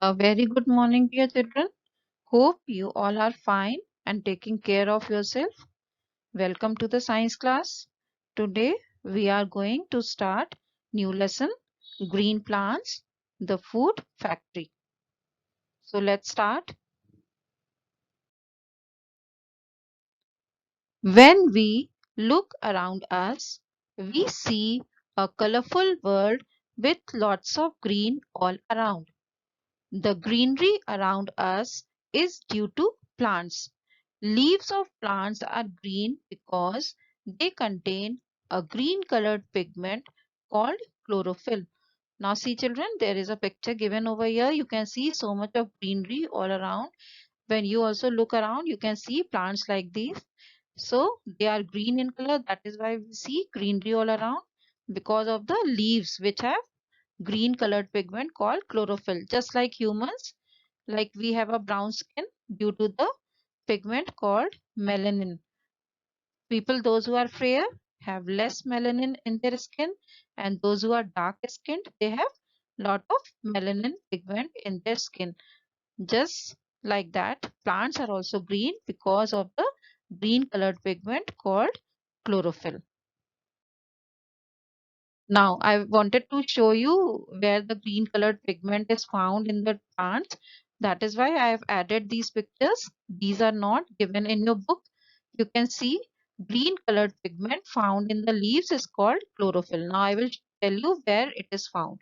A very good morning, dear children. Hope you all are fine and taking care of yourself. Welcome to the science class. Today we are going to start new lesson, Green Plants, the Food Factory. So let's start. When we look around us, we see a colorful world with lots of green all around. The greenery around us is due to plants. Leaves of plants are green because they contain a green colored pigment called chlorophyll. Now see children, there is a picture given over here. You can see so much of greenery all around. When you also look around, you can see plants like these. So they are green in color. That is why we see greenery all around because of the leaves which have green colored pigment called chlorophyll. Just like humans, like we have a brown skin due to the pigment called melanin. People, those who are fair, have less melanin in their skin, and those who are dark skinned, they have lot of melanin pigment in their skin. Just like that, plants are also green because of the green colored pigment called chlorophyll. Now, I wanted to show you where the green colored pigment is found in the plants. That is why I have added these pictures. These are not given in your book. You can see green colored pigment found in the leaves is called chlorophyll. Now, I will tell you where it is found.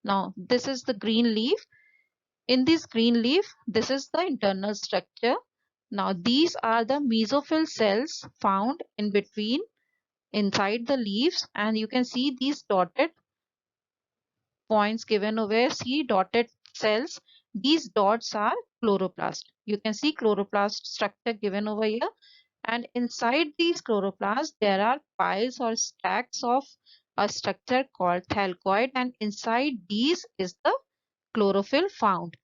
Now, this is the green leaf. In this green leaf, this is the internal structure. Now, these are the mesophyll cells found in between inside the leaves, and you can see these dotted points given over. See dotted cells. These dots are chloroplast. You can see chloroplast structure given over here. And inside these chloroplasts, there are piles or stacks of a structure called thalcoid. And inside these is the chlorophyll found,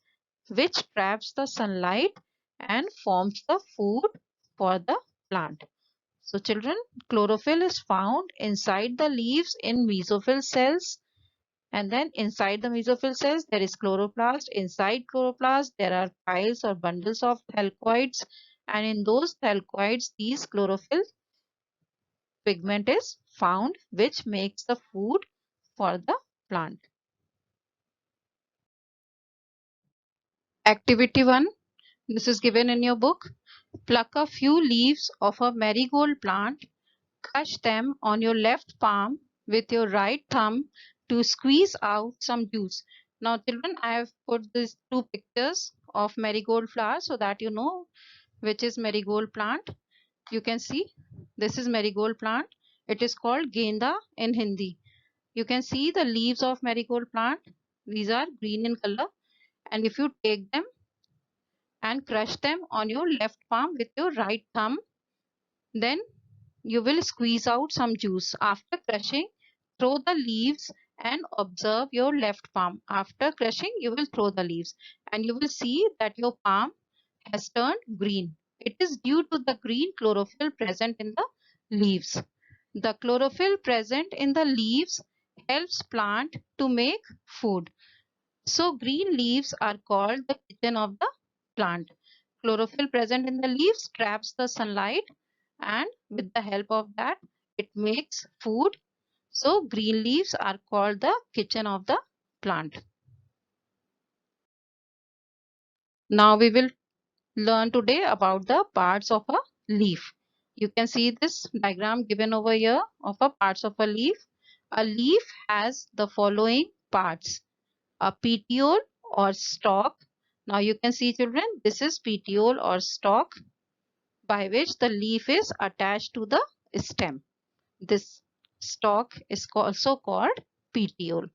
which traps the sunlight and forms the food for the plant. So children, chlorophyll is found inside the leaves in mesophyll cells, and then inside the mesophyll cells, there is chloroplast. Inside chloroplast, there are piles or bundles of thalcoids. And in those thalcoids, these chlorophyll pigment is found, which makes the food for the plant. Activity 1. This is given in your book. Pluck a few leaves of a marigold plant. Crush them on your left palm with your right thumb to squeeze out some juice. Now children, I have put these two pictures of marigold flower so that you know which is marigold plant. You can see this is marigold plant. It is called genda in Hindi. You can see the leaves of marigold plant. These are green in color, and if you take them and crush them on your left palm with your right thumb, then you will squeeze out some juice. After crushing, throw the leaves and observe your left palm. After crushing, you will throw the leaves and you will see that your palm has turned green. It is due to the green chlorophyll present in the leaves. The chlorophyll present in the leaves helps plant to make food. So green leaves are called the kitchen of the plant. Chlorophyll present in the leaves traps the sunlight, and with the help of that it makes food. So green leaves are called the kitchen of the plant. Now we will learn today about the parts of a leaf. You can see this diagram given over here of a parts of a leaf. A leaf has the following parts: a petiole or stalk. Now you can see children, this is petiole or stalk by which the leaf is attached to the stem. This stalk is also called petiole.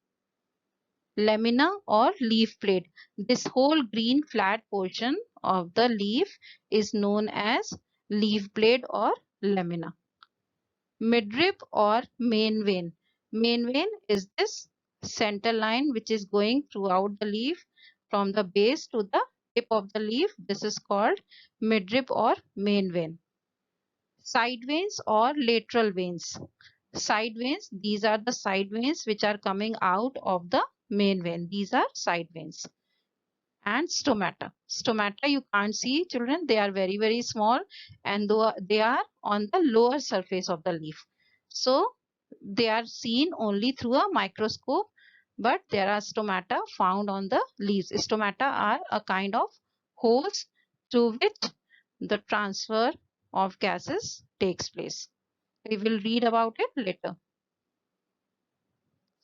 Lamina or leaf plate. This whole green flat portion of the leaf is known as leaf blade or lamina. Midrib or main vein. Main vein is this center line which is going throughout the leaf from the base to the tip of the leaf. This is called midrib or main vein. Side veins or lateral veins. Side veins, these are the side veins which are coming out of the main vein. These are side veins. and stomata. Stomata you can't see, children, they are very, very small, and though they are on the lower surface of the leaf. So they are seen only through a microscope, but there are stomata found on the leaves. Stomata are a kind of holes through which the transfer of gases takes place. We will read about it later.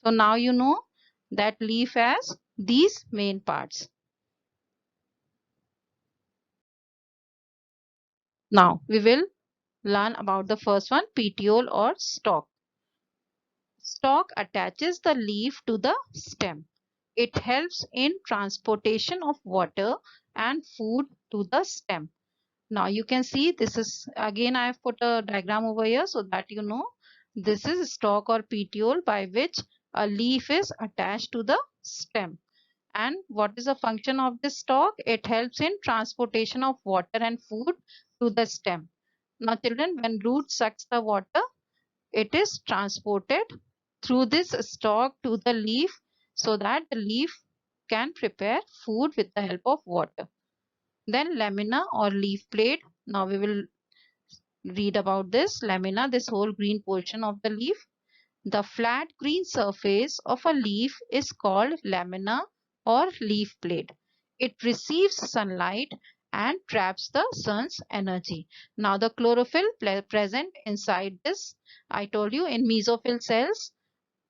So now you know that leaf has these main parts. Now we will learn about the first one, petiole or stalk. Stalk attaches the leaf to the stem. It helps in transportation of water and food to the stem. Now you can see this is, again I have put a diagram over here so that you know this is stalk or petiole by which a leaf is attached to the stem. And what is the function of this stalk? It helps in transportation of water and food to the stem. Now children, when root sucks the water, it is transported through this stalk to the leaf so that the leaf can prepare food with the help of water. Then lamina or leaf plate. Now we will read about this. Lamina, this whole green portion of the leaf. The flat green surface of a leaf is called lamina or leaf plate. It receives sunlight and traps the sun's energy. Now the chlorophyll present inside this, I told you in mesophyll cells,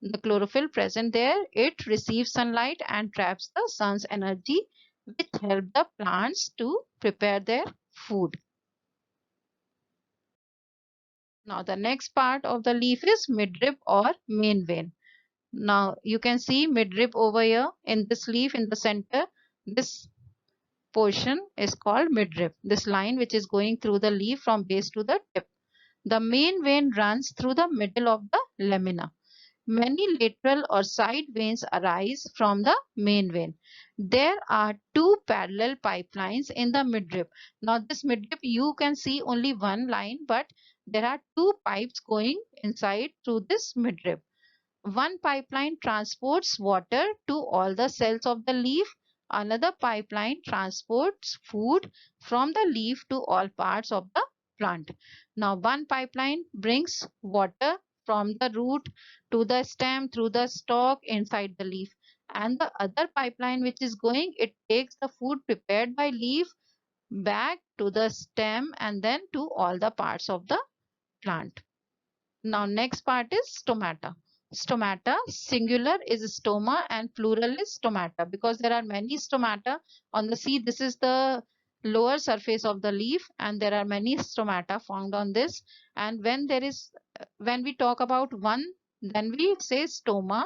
the chlorophyll present there, it receives sunlight and traps the sun's energy, which help the plants to prepare their food. Now the next part of the leaf is midrib or main vein. Now you can see midrib over here in this leaf in the center. This portion is called midrib. This line which is going through the leaf from base to the tip. The main vein runs through the middle of the lamina. Many lateral or side veins arise from the main vein. There are two parallel pipelines in the midrib. Now this midrib you can see only one line, but there are two pipes going inside through this midrib. One pipeline transports water to all the cells of the leaf. Another pipeline transports food from the leaf to all parts of the plant. Now, one pipeline brings water from the root to the stem through the stalk inside the leaf. And the other pipeline which is going, it takes the food prepared by leaf back to the stem and then to all the parts of the plant. Now next part is stomata. Stomata, singular is stoma and plural is stomata, because there are many stomata on the seed. This is the lower surface of the leaf and there are many stomata found on this. And when we talk about one, then we say stoma.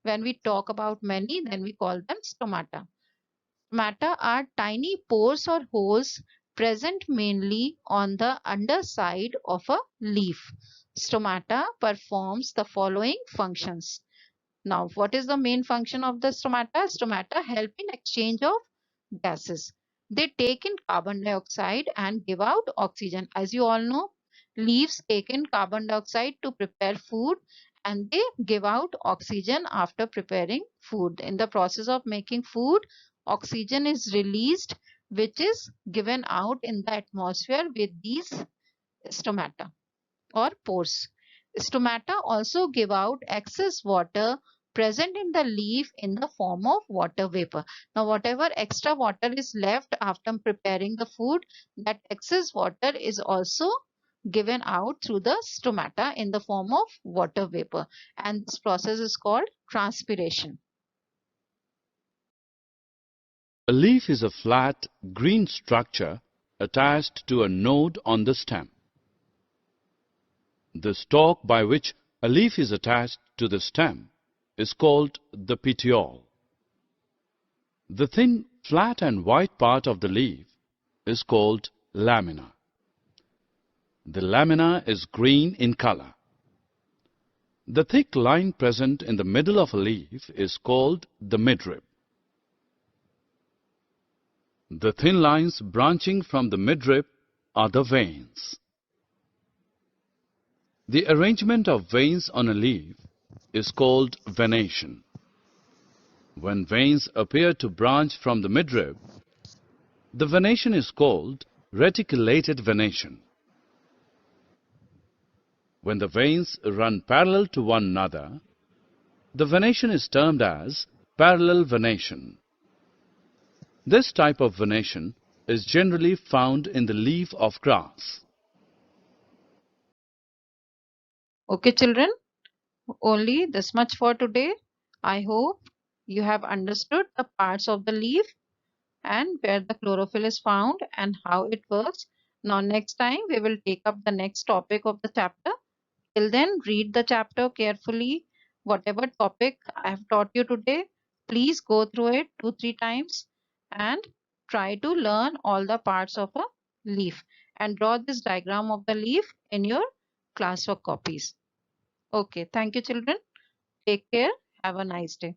When we talk about many, then we call them stomata. Stomata are tiny pores or holes present mainly on the underside of a leaf. Stomata performs the following functions. Now, what is the main function of the stomata? Stomata help in exchange of gases. They take in carbon dioxide and give out oxygen. As you all know, leaves take in carbon dioxide to prepare food and they give out oxygen after preparing food. In the process of making food, oxygen is released, which is given out in the atmosphere with these stomata or pores. Stomata also give out excess water present in the leaf in the form of water vapor. Now, whatever extra water is left after preparing the food, that excess water is also given out through the stomata in the form of water vapor. And this process is called transpiration. A leaf is a flat, green structure attached to a node on the stem. The stalk by which a leaf is attached to the stem is called the petiole. The thin, flat and white part of the leaf is called lamina. The lamina is green in color. The thick line present in the middle of a leaf is called the midrib. The thin lines branching from the midrib are the veins. The arrangement of veins on a leaf is called venation. When veins appear to branch from the midrib, the venation is called reticulated venation. When the veins run parallel to one another, the venation is termed as parallel venation. This type of venation is generally found in the leaf of grass. Okay, children, only this much for today. I hope you have understood the parts of the leaf and where the chlorophyll is found and how it works. Now, next time we will take up the next topic of the chapter. Till then, read the chapter carefully. Whatever topic I have taught you today, please go through it 2-3 times and try to learn all the parts of a leaf and draw this diagram of the leaf in your classwork copies. Okay, thank you, children. Take care. Have a nice day.